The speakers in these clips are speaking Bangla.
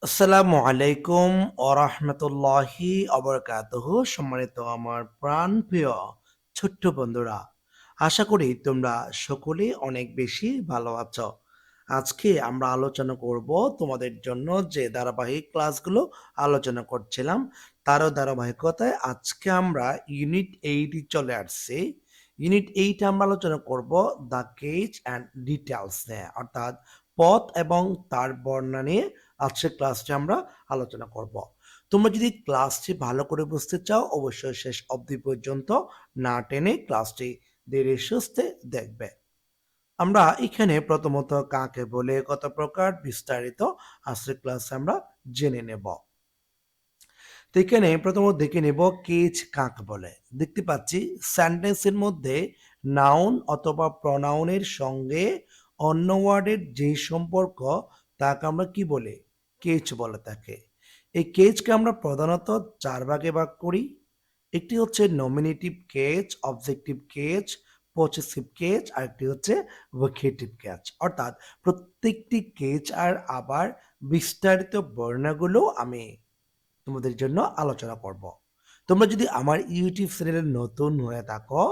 আসসালামু আলাইকুম ওরহমতুল্লাহি অবরকাতুহু। সম্মানিত আমার প্রাণপ্রিয় ছোট্ট বন্ধুরা, আশা করি তোমরা সকলে অনেক বেশি ভালো আছো। আজকে আমরা আলোচনা করব তোমাদের জন্য যে ধারাবাহিক ক্লাসগুলো আলোচনা করছিলাম তারও ধারাবাহিকতায় আজকে আমরা ইউনিট 8 চলে আসছি। ইউনিট 8 আমরা আলোচনা করব দ্য কেজ অ্যান্ড ডিটেলস নিয়ে, অর্থাৎ পথ এবং তার বর্ণনা নিয়ে আজকের ক্লাসটি আমরা আলোচনা করব। তোমরা যদি ক্লাসটি ভালো করে বুঝতে চাও অবশ্যই শেষ অবধি পর্যন্ত না টেনে ক্লাসটি ধীরে সুস্থে দেখবে। আমরা এখানে প্রথমত কাকে বলে, কত প্রকার, বিস্তারিত আজকের ক্লাসে আমরা জেনে নেব। তো এখানে প্রথমত দেখে নেব কেজ কাকে বলে। দেখতে পাচ্ছি সেন্টেন্সের মধ্যে নাউন অথবা প্রনাউনের সঙ্গে অন্য ওয়ার্ডের যে সম্পর্ক তাকে আমরা কি বলি? কেজ বলে থাকে। এই কেজকে আমরা প্রধানত চার ভাগে ভাগ করি। একটি হচ্ছে nominative case, objective case, possessive case, আর একটি হচ্ছে ভোকেটিভ কেজ। অর্থাৎ প্রত্যেকটি কেজ আর আবার বিস্তারিত বর্ণনাগুলো আমি তোমাদের জন্য আলোচনা করব। তোমরা যদি আমার ইউটিউব চ্যানেলে নতুন হয়ে থাকো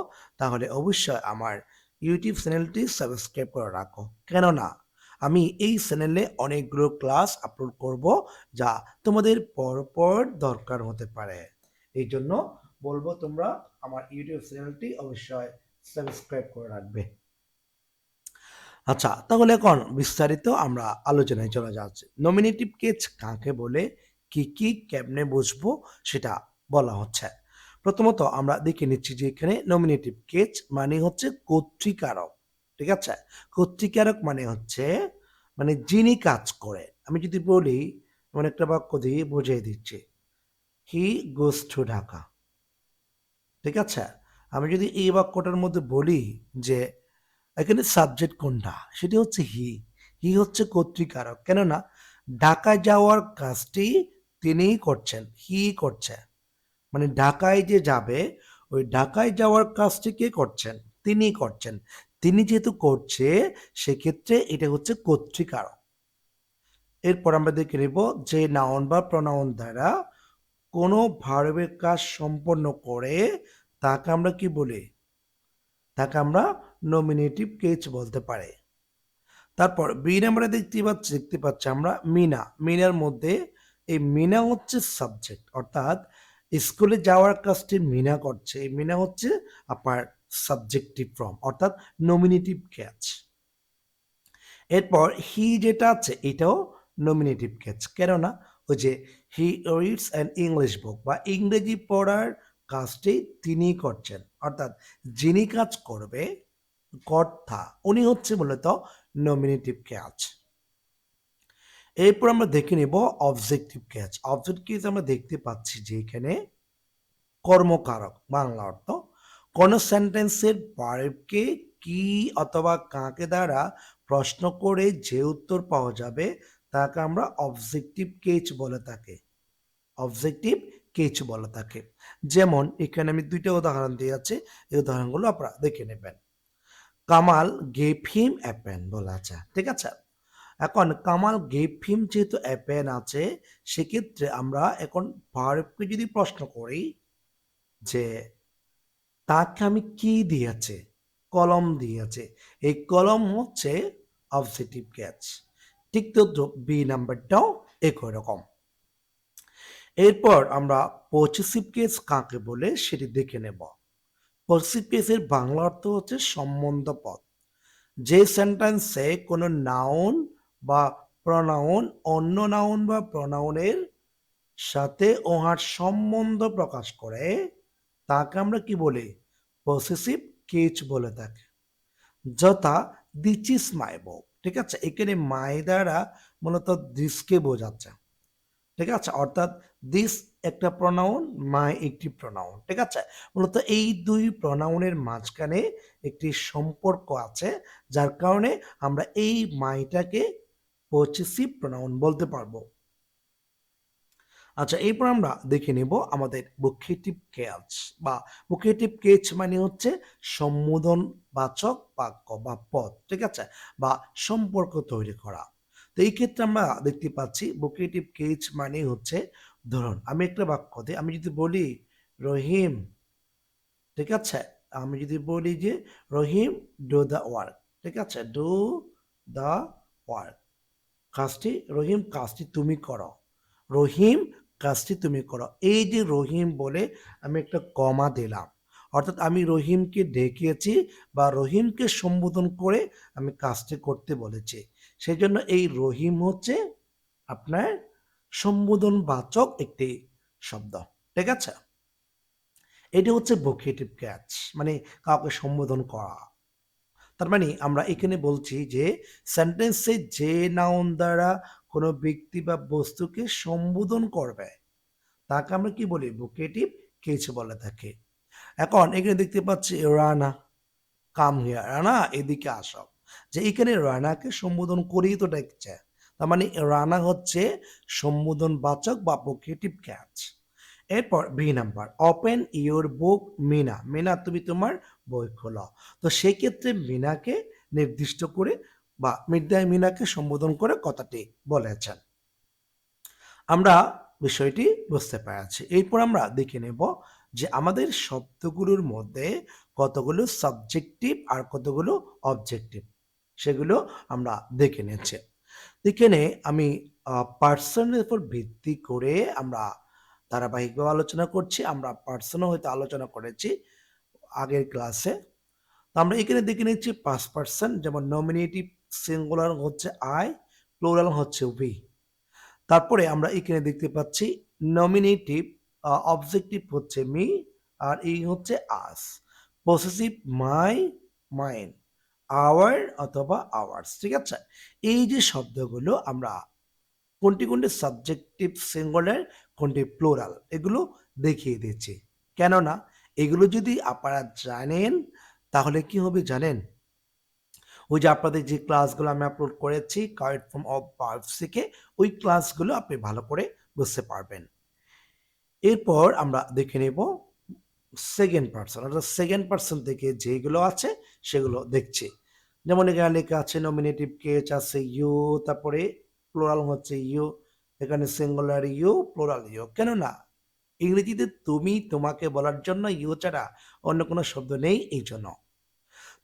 তাহলে অবশ্যই আমার ইউটিউব চ্যানেলটি সাবস্ক্রাইব করে রাখো, কেননা আমি এই চ্যানেলে অনেকগুলো ক্লাস আপলোড করব যা তোমাদের পরপর দরকার হতে পারে। এই জন্য বলবো তোমরা আমার ইউটিউব চ্যানেলটি অবশ্যই সাবস্ক্রাইব করে রাখবে। আচ্ছা, তাহলে এখন বিস্তারিত আমরা আলোচনায় চলে যাচ্ছি। নমিনেটিভ কেস কাকে বলে, কি কি কেমনে বুঝবো সেটা বলা হচ্ছে। প্রথমত আমরা দেখে নিচ্ছি যে এখানে নমিনেটিভ কেস মানে হচ্ছে কর্তৃকারক। ঠিক আছে, কর্তৃকারক মানে হচ্ছে মানে যিনি কাজ করে। আমি যদি বলি, এমন একটা বাক্য দিয়ে বুঝিয়ে দিচ্ছি, হি গোস টু ঢাকা। ঠিক আছে, আমি যদি এই বাক্যটার মধ্যে বলি যে এখানে সাবজেক্ট কোনটা, সেটি হচ্ছে হি। হি হচ্ছে কর্তৃকারক, কেননা ঢাকায় যাওয়ার কাজটি তিনিই করছেন, হি করছে। মানে ঢাকায় যে যাবে, ওই ঢাকায় যাওয়ার কাজটি কে করছেন? তিনিই করছেন। তিনি যেহেতু করছে সেক্ষেত্রে এটা হচ্ছে কর্তৃকারক। এরপর আমরা দেখে নেব যে নাউন বা প্রনাউন দ্বারা কোনো ভার্বের কাজ সম্পন্ন করে তাকে আমরা কি বলি? তাকে আমরা নমিনেটিভ কেস বলতে পারি। তারপর বি নাম্বারে দেখতে পাচ্ছি আমরা মিনা। মিনার মধ্যে এই মিনা হচ্ছে সাবজেক্ট, অর্থাৎ স্কুলে যাওয়ার কাজটি মিনা করছে। এই মিনা হচ্ছে আপনার সাবজেক্টিভ ফর্ম, অর্থাৎ নমিনেটিভ ক্যাচ। এরপর হি যেটা আছে এটাও নমিনেটিভ ক্যাচ, কেননা ওই যে he reads an English book, বা ইংরেজি পড়ার কাজটি তিনিই করছেন, অর্থাৎ যিনি কাজ করবে কর্তা উনি হচ্ছে মূলত নমিনেটিভ ক্যাচ। এরপর আমরা দেখে নেব অবজেক্টিভ ক্যাচ। অবজেক্টিভ ক্যাচ আমরা দেখতে পাচ্ছি যে এখানে কর্মকারক, বাংলা অর্থ কোন সেন্টেন্সের ভার্বকে কি অথবা কাকে দ্বারা প্রশ্ন করে যে উত্তর পাওয়া যাবে তাকে আমরা অবজেক্টিভ কেচ বলে থাকি। অবজেক্টিভ কেচ বলে থাকে। যেমন এখানে আমি দুইটা উদাহরণ দিয়েছি, এই উদাহরণগুলো আপনারা দেখে নেবেন। Kamal gave him a pen বলা আছে, ঠিক আছে। এখন কামাল গেভ হিম যেহেতু এ পেন আছে, সেক্ষেত্রে আমরা এখন ভার্বকে যদি প্রশ্ন করি যে তাকে আমি কি দিয়েছে, কলম দিয়েছে, এই কলম হচ্ছে অবজেক্টিভ ক্যাচ। ঠিক তো বি নাম্বারটাও একই রকম। এরপর আমরা পসেসিভ কেস কাকে বলে সেটি দেখে নেব। পসেসিভ কেসের বাংলা অর্থ হচ্ছে সম্বন্ধ পদ। যে সেন্টেন্সে কোনো নাউন বা প্রনাউন অন্য নাউন বা প্রনাউনের সাথে উহার সম্বন্ধ প্রকাশ করে তাকে আমরা কি বলি? পসেসিভ কেস বলে থাকি। যথা দিস ইজ মাই বুক, ঠিক আছে। এখানে মাই দ্বারা মূলত দিসকে বোঝাচ্ছে, ঠিক আছে। অর্থাৎ দিস একটা প্রনাউন, মাই একটি প্রনাউন, ঠিক আছে। মূলত এই দুই প্রনাউনের মাঝখানে একটি সম্পর্ক আছে, যার কারণে আমরা এই মাইটাকে পসেসিভ প্রনাউন বলতে পারবো। আচ্ছা, এরপর আমরা দেখে নেব আমাদের ভোকেটিভ কেস। বা ভোকেটিভ কেস মানে হচ্ছে সম্বোধন বাচক বাক্য বা পদ, ঠিক আছে, বা সম্পর্ক তৈরি করা। তো তো এই ক্ষেত্রে আমরা দেখতে পাচ্ছি ভোকেটিভ কেজ মানে হচ্ছে ধরুন আমি একটা বাক্য দিই, আমি যদি বলি রহিম, ঠিক আছে? আমি যদি বলি যে রহিম ডু দ্য ওয়ার্ক, ঠিক আছে? ডু দ্য ওয়ার্ক, কাজটি রহিম কাজটি তুমি করো। রহিম কাজটি তুমি করো। এই যে রহিম বলে আমি একটা কমা দিলাম। অর্থাৎ আমি রহিমকে ডেকেছি বা রহিমকে সম্বোধন করে আমি কাজটি করতে বলেছি। সেজন্য এই রহিম হচ্ছে আপনার সম্বোধনবাচক একটি শব্দ। ঠিক আছে? এটি হচ্ছে ভোকেটিভ ক্যাচ মানে কাউকে সম্বোধন করা। তার মানে আমরা এখানে বলছি যে সেন্টেন্সে যে নাউন দ্বারা কোনো ব্যক্তি বা বস্তুকে সম্বোধন করবে তাকে আমরা কি বলি ভোকেটিভ কেচ বলে থাকি। এখন এখানে দেখতে পাচ্ছি রানা, কাম হিয়ার, রানা এদিকে আসো, যে এখানে রানাকে সম্বোধন করেই তো ডাকছে। তার মানে রানা হচ্ছে সম্বোধন বাচক বা ভোকেটিভ ক্যাচ। এরপর B number, open your book Meena, Meena তুমি তোমার বই খোলো। তো সেই ক্ষেত্রে মিনাকে নির্দিষ্ট করে বা মিনাকে সম্বোধন করে কথাটি বলেছেন। আমরা বিষয়টি বুঝতে পেরেছি। এরপর আমরা দেখে নেব যে আমাদের শব্দগুলোর মধ্যে কতগুলো সাবজেক্টিভ আর কতগুলো অবজেক্টিভ, সেগুলো আমরা দেখে নিচ্ছি। এখানে আমি পার্সনের উপর ভিত্তি করে আমরা ধারাবাহিকভাবে আলোচনা করছি। আমরা পার্সনও হয়তো আলোচনা করেছি আগের ক্লাসে। তো আমরা এখানে দেখে নিচ্ছি পাস্ট পার্সন, যেমন নমিনেটিভ সিঙ্গুলার হচ্ছে আই, প্লুরাল হচ্ছে উই। তারপরে আমরা এখানে দেখতে পাচ্ছি নমিনেটিভ অবজেক্টিভ হচ্ছে মি আর এই হচ্ছে আস, পসেসিভ মাই, মাইন, আওয়ার অথবা আওয়ার্স। ঠিক আছে? এই যে শব্দগুলো আমরা কোনটি কোনটি সাবজেক্টিভ সিঙ্গুলার, কোনটি প্লুরাল, এগুলো দেখিয়ে দিচ্ছি। কেননা এগুলো যদি আপনারা জানেন তাহলে কি হবে জানেন? ওই যে আপনাদের যে ক্লাসগুলো আমি আপলোড করেছি কারেক্ট ফর্ম অফ ভার্বস থেকে, ওই ক্লাসগুলো আপনি ভালো করে বুঝতে পারবেন। এরপর আমরা দেখে নেব সেকেন্ড পার্সন, অর্থাৎ সেকেন্ড পার্সন থেকে যেগুলো আছে সেগুলো দেখছি। যেমন এখানে লেখা আছে নমিনেটিভ কেস আছে ইউ, তারপরে প্লোরাল হচ্ছে ইউ, এখানে সিঙ্গুলার ইউ, প্লোরাল ইউ। কেননা ইংরেজিতে তুমি তোমাকে বলার জন্য ইউ ছাড়া অন্য কোনো শব্দ নেই, এই জন্য।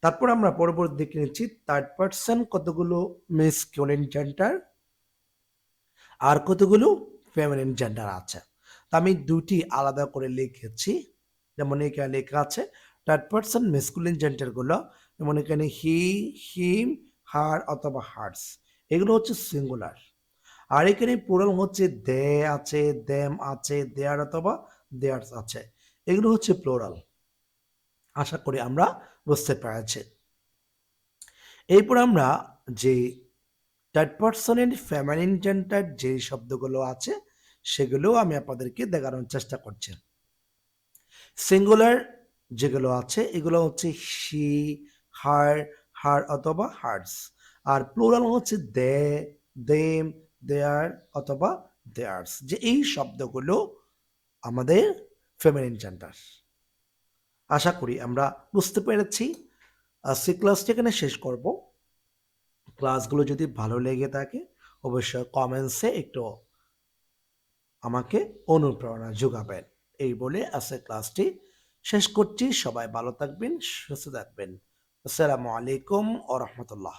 তারপর আমরা পরবর্তী দেখে নিচ্ছি থার্ড পার্সন কতগুলো মেসকুলিন জেন্ডার আর কতগুলো ফেমিনিন জেন্ডার আছে। তা আমি দুটি আলাদা করে লিখেছি। যেমন এখানে লেখা আছে থার্ড পার্সন মেসকুলিন জেন্ডারগুলো, যেমন এখানে হি, হিম, হার অথবা হার্স, এগুলো হচ্ছে সিঙ্গুলার। আর এখানে প্লুরাল হচ্ছে দে আছে, দেম আছে, দেয়ার অথবা দেয়ার্স আছে, এগুলো হচ্ছে প্লুরাল। আশা করি আমরা বুঝতে পেরেছি। এরপর আমরা যে থার্ড পার্সনের ফেমিনিন জেন্ডার যে শব্দগুলো আছে সেগুলো আমি আপনাদেরকে দেখানোর চেষ্টা করছি। সিঙ্গুলার যেগুলো আছে এগুলো হচ্ছে শি, হার, হার অথবা হার্স। আর প্লুরাল হচ্ছে দে, দেম, দেয়ার অথবা দেয়ার্স, যে এই শব্দগুলো আমাদের ফেমিনিন জেন্ডার। আশা করি আমরা বুঝতে পেরেছি। আজকে ক্লাসটা এখানে শেষ করব। ক্লাসগুলো যদি ভালো লেগে থাকে অবশ্যই কমেন্টসে একটু আমাকে অনুপ্রেরণা যোগাবেন। এই বলে আজকের ক্লাসটি শেষ করছি। সবাই ভালো থাকবেন, সুস্থ থাকবেন। আসসালামু আলাইকুম ওয়া রাহমাতুল্লাহ।